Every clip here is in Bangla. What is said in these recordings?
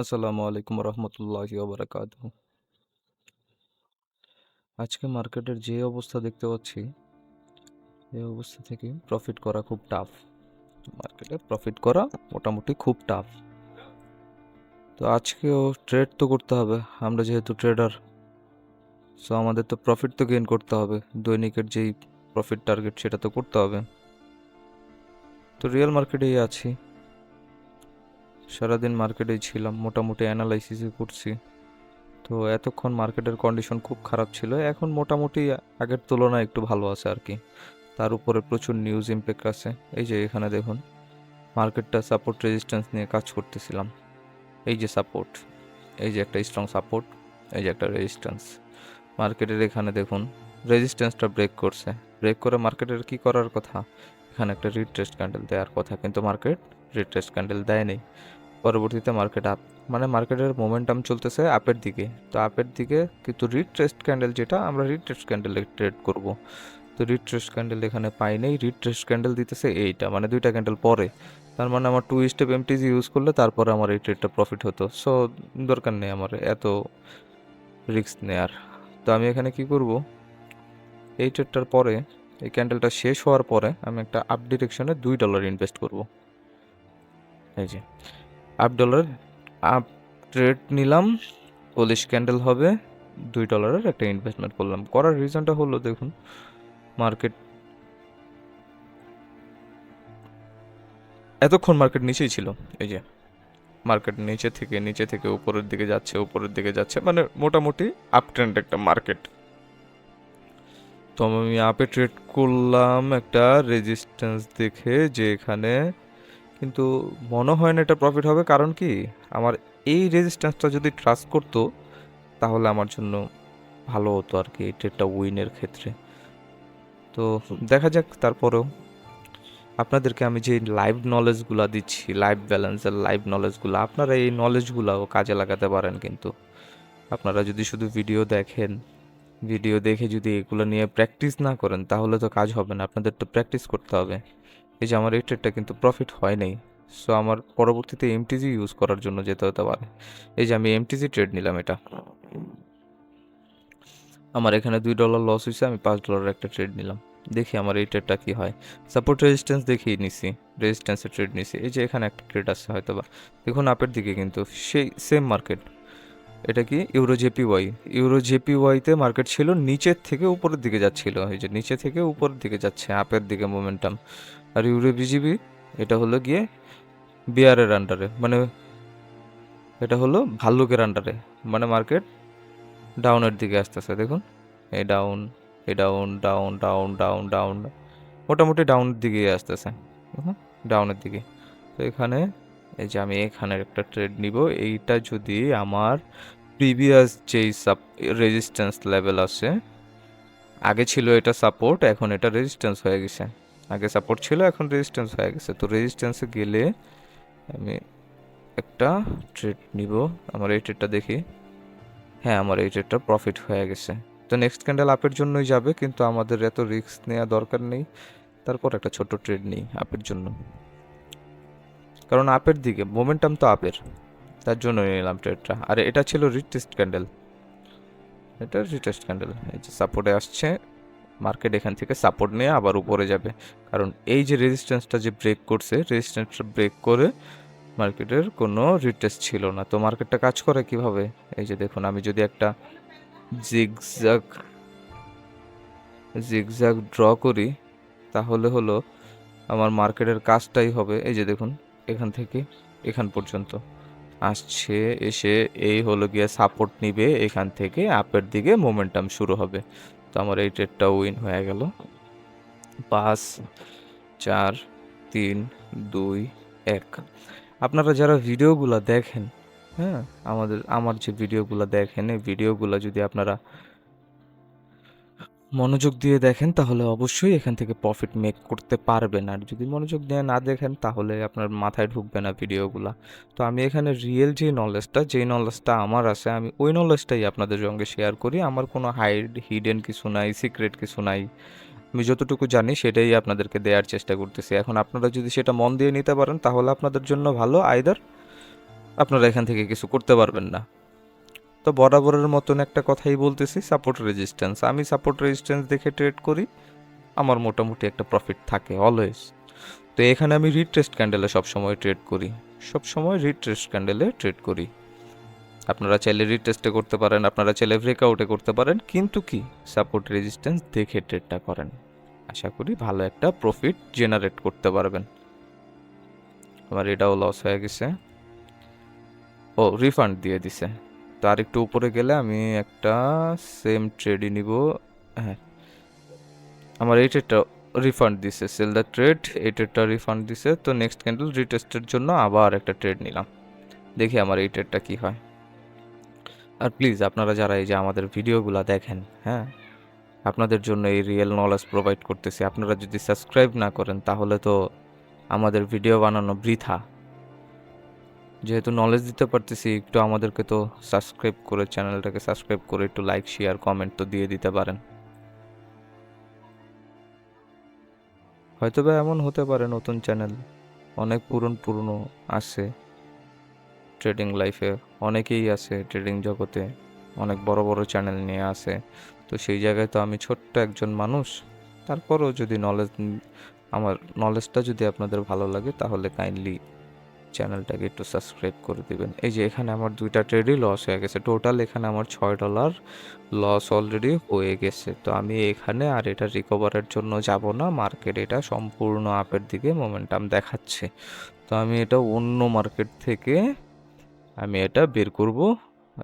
আসসালামু আলাইকুম রহমতুল্লাহি ওবারাকাতুহু। আজকে মার্কেটের যে অবস্থা দেখতে পাচ্ছি, এই অবস্থা থেকে প্রফিট করা খুব টাফ। মার্কেটে প্রফিট করা মোটামুটি খুব টাফ। তো আজকেও ট্রেড তো করতে হবে, আমরা যেহেতু ট্রেডার, সো আমাদের তো প্রফিট তো গেইন করতে হবে। দৈনিকের যেই প্রফিট টার্গেট সেটা তো করতে হবে। তো রিয়েল মার্কেটেই আছি, সারাদিন মার্কেটেই ছিলাম, মোটামুটি অ্যানালাইসিসই করছি। তো এতক্ষণ মার্কেটের কন্ডিশন খুব খারাপ ছিল, এখন মোটামুটি আগের তুলনায় একটু ভালো আছে আর কি। তার উপরে প্রচুর নিউজ ইম্প্যাক্ট আছে। এই যে এখানে দেখুন, মার্কেটটা সাপোর্ট রেজিস্ট্যান্স নিয়ে কাজ করতেছিলাম। এই যে সাপোর্ট, এই যে একটা স্ট্রং সাপোর্ট, এই যে একটা রেজিস্ট্যান্স। মার্কেটের এখানে দেখুন রেজিস্ট্যান্সটা ব্রেক করছে। ব্রেক করে মার্কেটের কি করার কথা, এখানে একটা রিট্রেস্ট ক্যান্ডেল দেওয়ার কথা, কিন্তু মার্কেট রিট্রেস্ট ক্যান্ডেল দেয়নি। পরবর্তীতে মার্কেট আপ, মানে মার্কেটের মোমেন্টাম চলতেছে আপের দিকে, তো আপের দিকে কিন্তু রিট্রেস্ট ক্যান্ডেল, যেটা আমরা রিট্রেস্ট ক্যান্ডেলে ট্রেড করব, তো রিট্রেস্ট ক্যান্ডেল এখানে পাই নাই। রিট্রেস্ট ক্যান্ডেল দিতেছে এইটা, মানে দুইটা ক্যান্ডেল পরে। তার মানে আমার 2 স্টেপ এমটিজি ইউজ করলে তারপরে আমার এই ট্রেডটা প্রফিট হতো। সো দরকার নেই আমার এত রিস্ক নেয়ার। তো আমি এখানে কি করব, এই ট্রেডটার পরে, এই ক্যান্ডেলটা শেষ হওয়ার পরে আমি একটা আপ ডিরেকশনে $2 ইনভেস্ট করব। এই যে $8 আপ ট্রেড নিলাম, 40 ক্যান্ডেল হবে, $2 একটা ইনভেস্টমেন্ট করলাম। করার রিজনটা হলো, দেখুন মার্কেট এতক্ষণ মার্কেট নিচেই ছিল। এই যে মার্কেট নিচে থেকে উপরের দিকে যাচ্ছে, উপরের দিকে যাচ্ছে, মানে মোটামুটি আপ ট্রেন্ড একটা মার্কেট। তো আমি আপে ট্রেড করলাম একটা রেজিস্ট্যান্স দেখে, যে এখানে কিন্তু মনে হয় না এটা প্রফিট হবে। কারণ কি, আমার এই রেজিস্ট্যান্সটা যদি ট্রাস্ট করতো তাহলে আমার জন্য ভালো হতো আর কি, এই ট্রেডটা উইনের ক্ষেত্রে। তো দেখা যাক। তারপরেও আপনাদেরকে আমি যে লাইভ নলেজগুলো দিচ্ছি, লাইভ ব্যালেন্সের লাইভ নলেজগুলো, আপনারা এই নলেজগুলোও কাজে লাগাতে পারেন। কিন্তু আপনারা যদি শুধু ভিডিও দেখেন, ভিডিও দেখে যদি এগুলো নিয়ে প্র্যাকটিস না করেন তাহলে তো কাজ হবে না, আপনাদের তো প্র্যাকটিস করতে হবে। এই যে আমার এই ট্রেডটা কিন্তু প্রফিট হয় নাই, সো আমার পরবর্তীতে এমটিজি ইউজ করার জন্য যেতে হতে পারে। এই যে আমি এমটিজি ট্রেড নিলাম, এটা আমার এখানে $2 লস হয়েছে, আমি $5 একটা ট্রেড নিলাম। দেখি আমার এই ট্রেডটা কি হয়। সাপোর্ট রেজিস্ট্যান্স দেখিয়ে নিছি, রেজিস্ট্যান্সে ট্রেড নিছি। এই যে এখানে একটা ট্রেড আছে হয়তো বা, দেখুন আপের দিকে কিন্তু সেই সেম মার্কেট। এটা কি ইউরো জেপিওয়াই, ইউরো জেপিওয়াইতে মার্কেট ছিল নিচের থেকে উপরের দিকে যাচ্ছিল। এই যে নিচে থেকে উপরের দিকে যাচ্ছে, আপের দিকে মোমেন্টাম। আর ইউরো বিজিবি, এটা হলো গিয়ে বিয়ারের আন্ডারে, মানে এটা হলো ভাল্লুকের আন্ডারে, মানে মার্কেট ডাউনের দিকে আসতেছে। দেখুন এই ডাউন, এই down, down down down down, মোটামুটি ডাউনের দিকে আসতেছে, ডাউনের দিকে। তো এখানে এই যে আমি এখানে একটা ট্রেড নিব। এইটা যদি আমার প্রিভিয়াস যেই রেজিস্ট্যান্স লেভেল আছে, আগে ছিল এটা সাপোর্ট, এখন এটা রেজিস্ট্যান্স হয়ে গেছে। আগে সাপোর্ট ছিল, এখন রেজিস্ট্যান্স হয়ে গেছে। তো রেজিস্ট্যান্সে গেলে আমি একটা ট্রেড নিব। আমার এই ট্রেডটা দেখি, হ্যাঁ আমার এই ট্রেডটা প্রফিট হয়ে গেছে। তো নেক্সট ক্যান্ডেল আপের জন্যই যাবে, কিন্তু আমাদের এত রিস্ক নেওয়া দরকার নেই। তারপর একটা ছোট ট্রেড নিই আপের জন্য, কারণ আপের দিকে মোমেন্টাম তো আপের, তার জন্য নিলাম ট্রেডটা। আর এটা ছিল রিটেস্ট ক্যান্ডেল, এটা রিটেস্ট ক্যান্ডেল। এই যে সাপোর্টে আসছে, মার্কেট এখান থেকে সাপোর্ট নিয়ে আবার উপরে যাবে, কারণ এই যে রেজিস্ট্যান্সটা যে ব্রেক করছে, রেজিস্ট্যান্সটা ব্রেক করে মার্কেটের কোনো রিটেস্ট ছিল না। তো মার্কেটটা কাজ করে কিভাবে, এই যে দেখুন আমি যদি একটা জিগজ্যাগ জিগজ্যাগ ড্র করি তাহলে হলো আমার মার্কেটের কাজটাই হবে। এই যে দেখুন এখান থেকে এখান পর্যন্ত আসছে, এসে এই হলো গিয়ে সাপোর্ট নিবে, এখান থেকে আপের দিকে মোমেন্টাম শুরু হবে। তো আমার এই ট্রেডটা উইন হয়ে গেল। 5 4 3 2 1। আপনারা যারা ভিডিওগুলো দেখেন, হ্যাঁ আমার যে ভিডিওগুলো দেখেন, এই ভিডিওগুলো যদি আপনারা মনোযোগ দিয়ে দেখেন তাহলে অবশ্যই এখান থেকে প্রফিট মেক করতে পারবেন। আর যদি মনোযোগ দিয়ে না দেখেন তাহলে আপনার মাথায় ঢুকবে না ভিডিওগুলা। তো আমি এখানে রিয়েল যেই নলেজটা আমার আছে, আমি ওই নলেজটাই আপনাদের সঙ্গে শেয়ার করি। আমার কোনো হিডেন কিছু নাই, সিক্রেট কিছু নাই। আমি যতটুকু জানি সেটাই আপনাদেরকে দেওয়ার চেষ্টা করতেছি। এখন আপনারা যদি সেটা মন দিয়ে নিতে পারেন তাহলে আপনাদের জন্য ভালো, আইদার আপনারা এখান থেকে কিছু করতে পারবেন না। তো বরাবরের মতন একটা কথাই বলতেছি, সাপোর্ট রেজিস্ট্যান্স। আমি সাপোর্ট রেজিস্ট্যান্স দেখে ট্রেড করি, আমার মোটামুটি একটা প্রফিট থাকে অলওয়েজ। তো এখানে আমি রিট্রেস্ট ক্যান্ডেলে সবসময় ট্রেড করি, সবসময় রিট্রেস্ট ক্যান্ডেলে ট্রেড করি। আপনারা চাইলে রিটেস্টে করতে পারেন, আপনারা চাইলে ব্রেকআউটে করতে পারেন, কিন্তু কি সাপোর্ট রেজিস্ট্যান্স দেখে ট্রেডটা করেন। আশা করি ভালো একটা প্রফিট জেনারেট করতে পারবেন। আমার এটাও লস হয়ে গেছে, ও রিফান্ড দিয়ে দিছে। তো আর একটু উপরে গেলে আমি একটা সেম ট্রেডই নিব। হ্যাঁ, আমার এই ট্রেডটা রিফান্ড দিছে, সেল দ্য ট্রেড, এই ট্রেডটা রিফান্ড দিছে। তো নেক্সট ক্যান্ডেল রিটেস্টের জন্য আবার একটা ট্রেড নিলাম, দেখি আমার এই ট্রেডটা কী হয়। আর প্লিজ আপনারা যারা এই যে আমাদের ভিডিওগুলো দেখেন, হ্যাঁ, আপনাদের জন্য এই রিয়েল নলেজ প্রোভাইড করতেছি। আপনারা যদি সাবস্ক্রাইব না করেন তাহলে তো আমাদের ভিডিও বানানো বৃথা। যেহেতু নলেজ দিতে পারতেছি, একটু আমাদেরকে তো সাবস্ক্রাইব করে, চ্যানেলটাকে সাবস্ক্রাইব করে একটু লাইক শেয়ার কমেন্ট তো দিয়ে দিতে পারেন। হয়তো বা এমন হতে পারে নতুন চ্যানেল, অনেক পুরনো আছে ট্রেডিং লাইফে, অনেকেই আছে ট্রেডিং জগতে, অনেক বড় বড় চ্যানেল নিয়ে আসে। তো সেই জায়গায় তো আমি ছোট্ট একজন মানুষ। তারপরও যদি আমার নলেজটা যদি আপনাদের ভালো লাগে তাহলে কাইন্ডলি চ্যানেলটাকে একটু সাবস্ক্রাইব করে দিবেন। এই যে এখানে আমার 2টা ট্রেডই লস হয়ে গেছে, টোটাল এখানে আমার $6 লস অলরেডি হয়ে গেছে। তো আমি এখানে আর এটা রিকভারের জন্য যাব না, মার্কেট এটা সম্পূর্ণ আপের দিকে মোমেন্টাম দেখাচ্ছে। তো আমি এটা অন্য মার্কেট থেকে আমি এটা বের করব,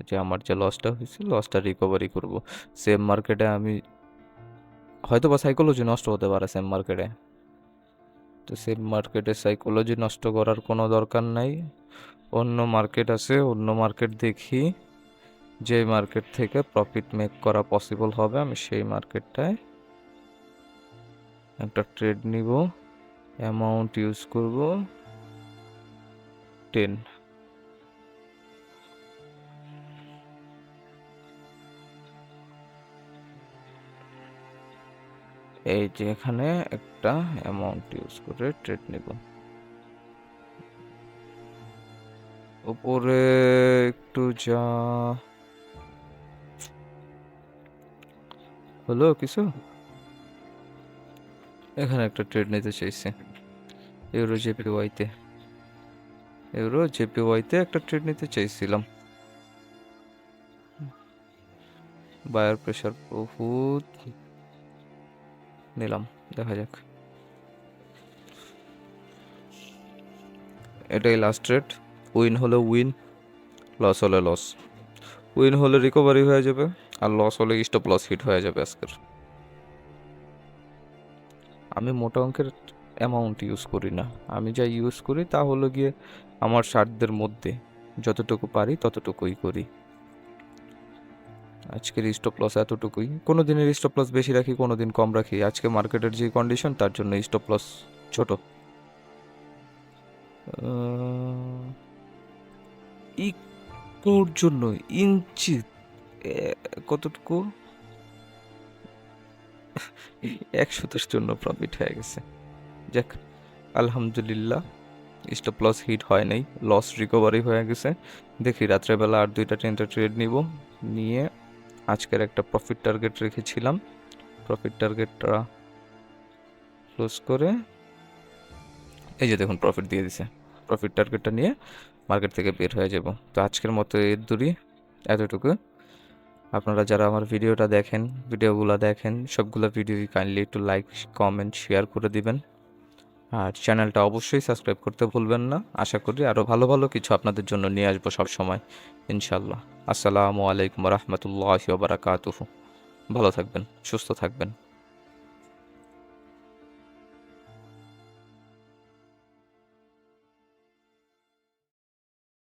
যে আমার যে লসটা হয়েছে লসটা রিকভারি করব। সেম মার্কেটে আমি হয়তো বা সাইকোলজি নষ্ট হতে পারে সেম মার্কেটে, তো সেম মার্কেটে সাইকোলজি নষ্ট করার কোনো দরকার নাই। অন্য মার্কেট আছে, অন্য মার্কেট দেখি, যে মার্কেট থেকে প্রফিট মেক করা পসিবল হবে আমি সেই মার্কেটটায় একটা ট্রেড নিব, অ্যামাউন্ট ইউজ করব 10। এই যে এখানে একটা অ্যামাউন্ট ইউজ করে ট্রেড নিব। উপরে একটু যা হলো কিছু, এখানে একটা ট্রেড নিতে চাইছি ইউরো জেপিওয়াইতে, ইউরো জেপিওয়াইতে একটা ট্রেড নিতে চাইছিলাম। বায়ার প্রেশার বহুত নিলাম, দেখা যাক। এটাই লাস্ট ট্রেড, উইন হলে উইন, লস হলে লস। উইন হলে রিকভারি হয়ে যাবে, আর লস হলে স্টপ লস হিট হয়ে যাবে আজকের। আমি মোটা অঙ্কের অ্যামাউন্ট ইউজ করি না, আমি যা ইউজ করি তা হলো গিয়ে আমার স্বার্থের মধ্যে যতটুকু পারি ততটুকুই করি। আজকের স্টপ লস এতটুকুই, কোনো দিনের স্টপ লস বেশি রাখি, কোনো দিন কম রাখি। আজকে মার্কেটের যে কন্ডিশন তার জন্য স্টপ লস ছোট। ইকোর জন্য ইঞ্চি কতটুকু, 110 জন্য প্রফিট হয়ে গেছে। যাক আলহামদুলিল্লাহ, স্টপ লস হিট হয় নাই, লস রিকভারি হয়ে গেছে। দেখি রাত্রেবেলা আর 2টা-3টা ট্রেড নিব, নিয়ে আজকের একটা প্রফিট টার্গেট রেখেছিলাম, প্রফিট টার্গেটটা ক্লোজ করে এই যে দেখুন প্রফিট দিয়ে দিছে। প্রফিট টার্গেটটা নিয়ে মার্কেট থেকে বের হয়ে যাব। তো আজকের মতো এর দূরই এতটুকু। আপনারা যারা আমার ভিডিওটা দেখেন, ভিডিওগুলো দেখেন, সবগুলো ভিডিওই কাইন্ডলি একটু লাইক কমেন্ট শেয়ার করে দিবেন, আর চ্যানেলটা অবশ্যই সাবস্ক্রাইব করতে ভুলবেন না। আশা করি আরও ভালো ভালো কিছু আপনাদের জন্য নিয়ে আসবো সবসময় ইনশাল্লাহ। আসসালামু আলাইকুম রহমতুল্লাহি ওয়া বারাকাতুহু। ভালো থাকবেন, সুস্থ থাকবেন।